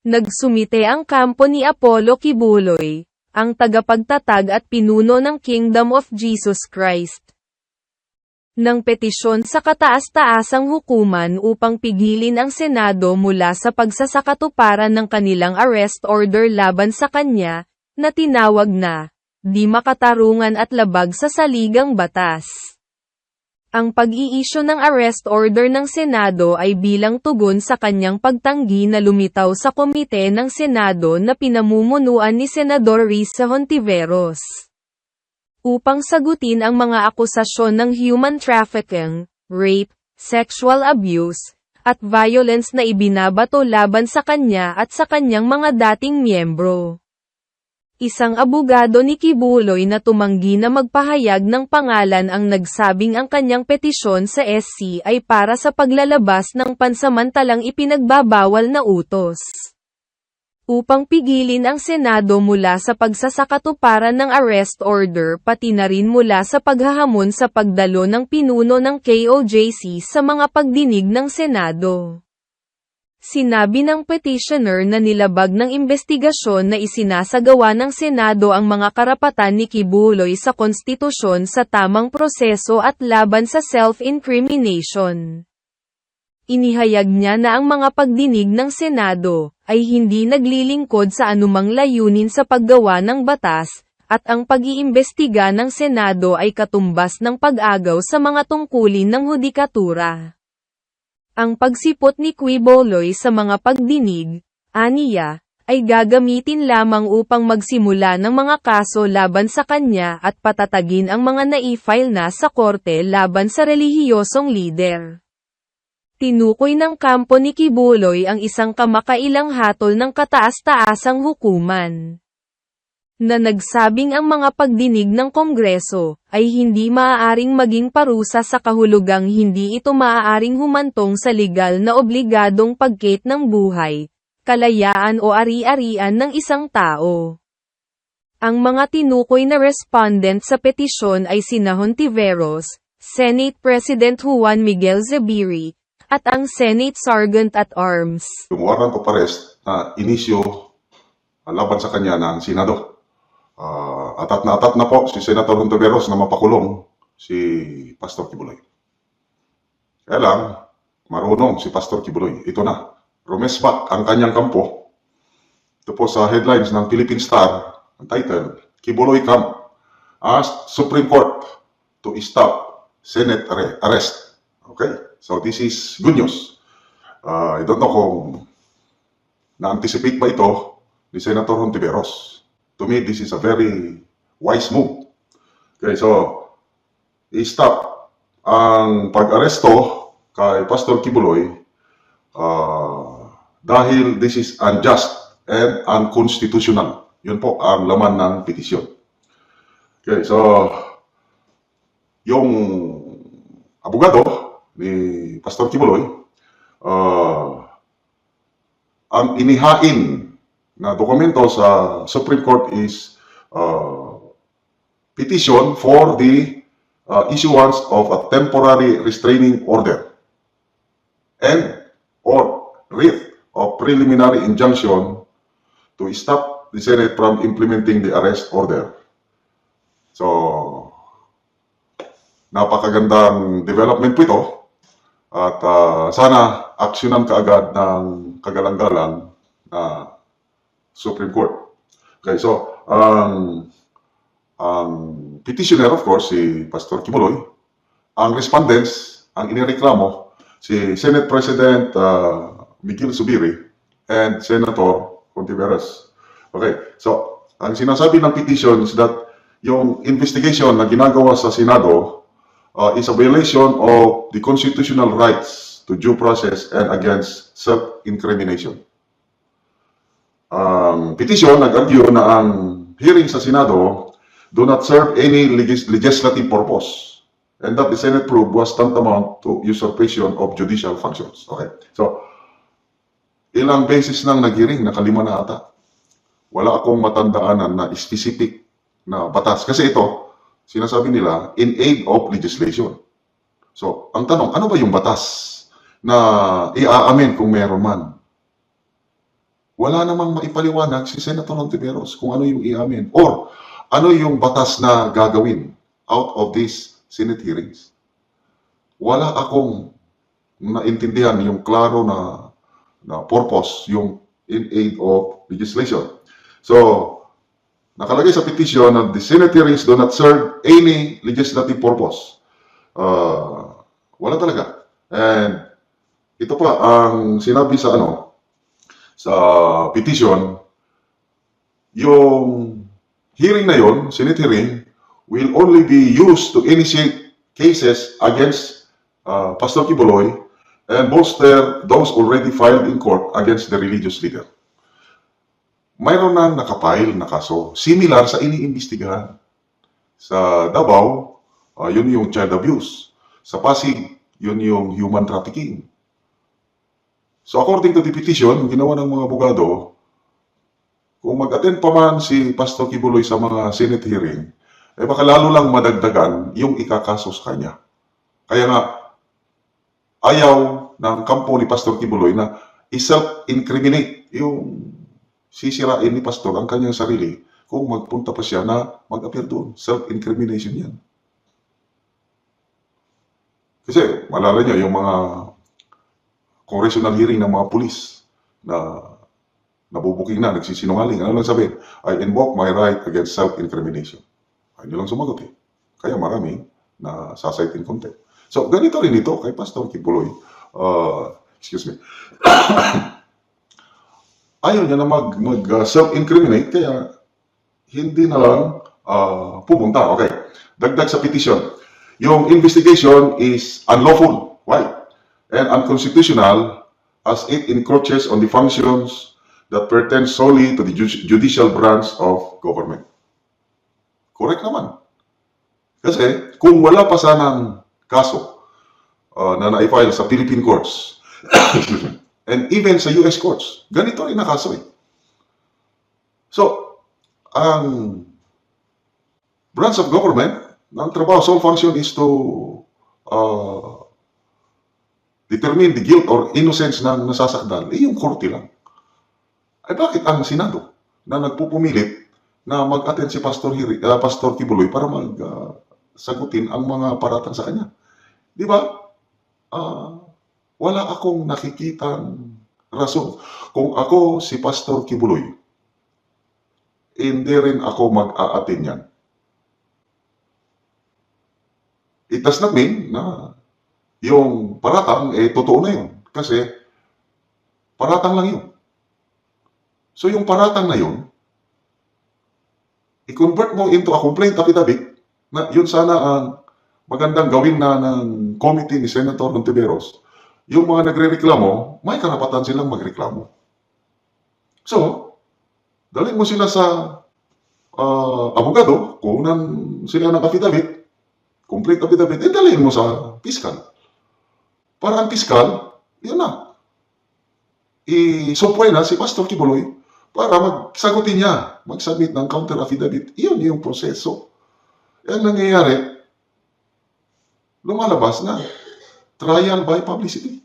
Nagsumite ang kampo ni Apollo Kibuloy, ang tagapagtatag at pinuno ng Kingdom of Jesus Christ, ng petisyon sa kataas-taasang hukuman upang pigilin ang Senado mula sa pagsasakatuparan ng kanilang arrest order laban sa kanya, na tinawag na di makatarungan at labag sa saligang batas. Ang pag-i-issue ng arrest order ng Senado ay bilang tugon sa kanyang pagtanggi na lumitaw sa komite ng Senado na pinamumunuan ni Senador Risa Hontiveros, upang sagutin ang mga akusasyon ng human trafficking, rape, sexual abuse, at violence na ibinabato laban sa kanya at sa kanyang mga dating miyembro. Isang abogado ni Kibuloy na tumanggi na magpahayag ng pangalan ang nagsabing ang kanyang petisyon sa SC ay para sa paglalabas ng pansamantalang ipinagbabawal na utos, upang pigilin ang Senado mula sa pagsasakatuparan ng arrest order pati na rin mula sa paghahamon sa pagdalo ng pinuno ng KOJC sa mga pagdinig ng Senado. Sinabi ng petitioner na nilabag ng investigasyon na isinasagawa ng Senado ang mga karapatan ni Kibuloy sa konstitusyon sa tamang proseso at laban sa self-incrimination. Inihayag niya na ang mga pagdinig ng Senado ay hindi naglilingkod sa anumang layunin sa paggawa ng batas, at ang pag-iimbestiga ng Senado ay katumbas ng pag-agaw sa mga tungkulin ng hudikatura. Ang pagsipot ni Kibuloy sa mga pagdinig, aniya, ay gagamitin lamang upang magsimula ng mga kaso laban sa kanya at patatagin ang mga na-i-file na sa korte laban sa relihiyosong lider. Tinukoy ng kampo ni Kibuloy ang isang kamakailang hatol ng kataas-taasang hukuman, na nagsabing ang mga pagdinig ng Kongreso ay hindi maaaring maging parusa sa kahulugang hindi ito maaaring humantong sa legal na obligadong pagkait ng buhay, kalayaan o ari-arian ng isang tao. Ang mga tinukoy na respondent sa petisyon ay sina Hontiveros, Senate President Juan Miguel Zubiri, at ang Senate Sergeant at Arms. Yung warrant of arrest na inisyo laban sa kanya ng Senado. Atat na po si Senator Hontiveros na mapakulong si Pastor Kibuloy. Kaya lang, marunong si Pastor Kibuloy. Ito na, rumespak ang kanyang kampo. Ito po sa headlines ng Philippine Star, ang title, Kibuloy Camp asked Supreme Court to stop Senate arrest. Okay, so this is good news. I don't know kung na-anticipate ba ito ni Senator Hontiveros. To me, this is a very wise move. Okay, so, i-stop ang pag-aresto kay Pastor Kibuloy dahil this is unjust and unconstitutional. Yun po ang laman ng petisyon. Okay, so, yung abogado ni Pastor Kibuloy, ang inihain na dokumento sa Supreme Court is petition for the issuance of a temporary restraining order and or writ of preliminary injunction to stop the Senate from implementing the arrest order. So, napakagandang development po ito at sana aksyonan kaagad ng kagalang-galang na Supreme Court. Okay, so, ang petitioner, of course, si Pastor Kibuloy. Ang respondents, ang inireklamo, si Senate President Miguel Zubiri and Senator Hontiveros. Okay, so, ang sinasabi ng petition is that yung investigation na ginagawa sa Senado is a violation of the constitutional rights to due process and against self-incrimination. Petition nag-argue na ang hearing sa Senado do not serve any legislative purpose and that the Senate probe was tantamount to usurpation of judicial functions. Okay, so ilang beses nang nag-hearing, nakalima na ata. Wala akong matandaanan na specific na batas. Kasi ito, sinasabi nila, in aid of legislation. So, ang tanong, ano ba yung batas na i-aamin kung meron man? wala namang maipaliwanag si Senator Hontiveros kung ano yung iamin or ano yung batas na gagawin out of these Senate hearings. Wala akong naintindihan yung klaro na purpose, yung in aid of legislation. So, nakalagay sa petition na the Senate hearings do not serve any legislative purpose. Wala talaga. And ito pa ang sinabi sa sa petition, yung hearing na yon, Senate hearing, will only be used to initiate cases against Pastor Kibuloy and bolster those already filed in court against the religious leader. Mayroon nang nakapile na kaso, similar sa iniimbestigahan. Sa Davao, yun yung child abuse. Sa Pasig, yun yung human trafficking. So according to the petition, yung ginawa ng mga abogado, kung mag-attend pa man si Pastor Kibuloy sa mga Senate hearing, baka lalo lang madagdagan yung ikakaso sa kanya. Kaya nga, ayaw ng kampo ni Pastor Kibuloy na i-self-incriminate yung sisirain ni Pastor ang kanyang sarili kung magpunta pa siya na mag-appear doon. Self-incrimination yan. Kasi, malala niyo, yung mga congressional hearing ng mga pulis na nabubuking na, nagsisinungaling. Ano lang sabihin? I invoke my right against self-incrimination. Ay, nyo lang sumagot eh. Kaya marami na sasite in contempt. So, ganito rin ito kay Pastor Kibuloy. Excuse me. Ayaw niya na mag-self-incriminate, kaya hindi na lang pupunta. Okay. Dagdag sa petition. Yung investigation is unlawful. Why? And unconstitutional as it encroaches on the functions that pertain solely to the judicial branch of government. Correct naman. Kasi kung wala pa sanang kaso na na-file sa Philippine courts and even sa US courts, ganito rin na kaso eh. So, ang branch of government, ang trabaho, sole function is to determine the guilt or innocence ng nasasakdal. Yung korte lang. Ay bakit ang Senado na nagpupumilit na mag-attend si Pastor Kibuloy para sagutin ang mga paratang sa kanya? Di ba? Wala akong nakikitang rason. Kung ako si Pastor Kibuloy, hindi rin ako mag-a-attend yan. It does not mean na yung paratang, totoo na yun. Kasi, paratang lang yun. So, yung paratang na yun, i-convert mo into a complaint affidavit na yun sana ang magandang gawin na ng committee ni Senator Hontiveros. Yung mga nagre-reklamo, may karapatan silang magreklamo. So, dalhin mo sila sa abogado, kunan sila ng affidavit, complete affidavit, dalhin mo sa fiscal. Para ang fiscal, yun na. I-software na si Pastor Kibuloy para magsagutin niya, mag-submit ng counter affidavit. Iyon yung proseso. Ang nangyayari, lumalabas na trial by publicity.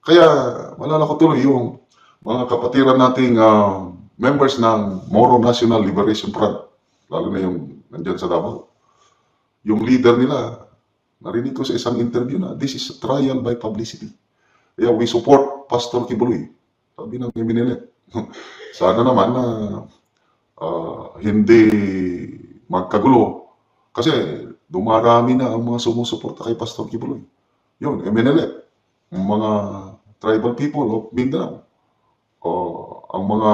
Kaya, malala ko tuloy yung mga kapatiran nating members ng Moro National Liberation Front, lalo na yung nandyan sa Davao. Yung leader nila, narinig ko sa isang interview na this is a trial by publicity. Kaya we support Pastor Kibuloy. Sabi ng Eminilet. Sana naman na hindi magkagulo. Kasi dumarami na ang mga sumusuporta kay Pastor Kibuloy. Yun, Eminilet. Ang mga tribal people of Mindanao. Ang mga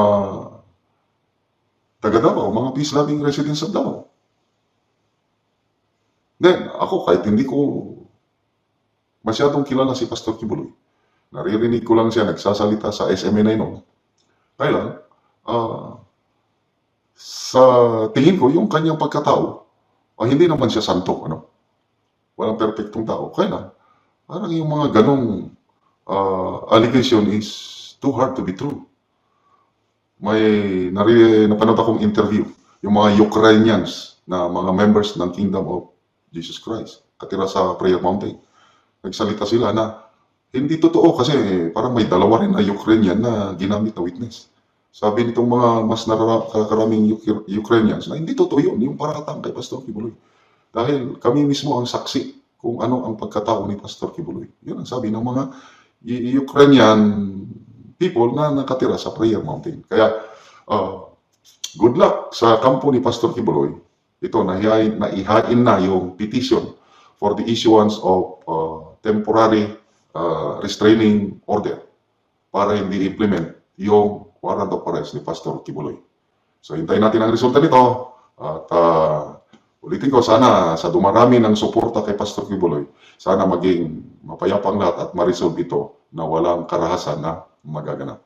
taga Davao, mga peace-loving residents of Davao. Then, ako kahit hindi ko masyadong kilala si Pastor Kibuloy, naririnig ko lang siya nagsasalita sa SMNI noon. Kaya lang, sa tingin ko, yung kanyang pagkatao, hindi naman siya santo, walang perfectong tao. Kaya lang, parang yung mga ganong allegation is too hard to be true. May napanood akong interview, yung mga Ukrainians na mga members ng Kingdom of Jesus Christ, katira sa Prayer Mountain. Nagsalita sila na hindi totoo kasi parang may dalawa rin na Ukrainian na ginamit na witness. Sabi nitong mga mas nakakaraming Ukrainians na hindi totoo yun, yung paratang kay Pastor Kibuloy. Dahil kami mismo ang saksi kung ano ang pagkatao ni Pastor Kibuloy. Yun ang sabi ng mga Ukrainian people na nakatira sa Prayer Mountain. Kaya, good luck sa kampo ni Pastor Kibuloy. Ito, naihain na yung petition for the issuance of temporary restraining order para hindi implement yung warrant of arrest ni Pastor Kibuloy. So, hintayin natin ang resulta nito. At ulitin ko, sana sa dumarami ng suporta kay Pastor Kibuloy, sana maging mapayapang lahat at ma-resolve ito na walang karahasan na magaganap.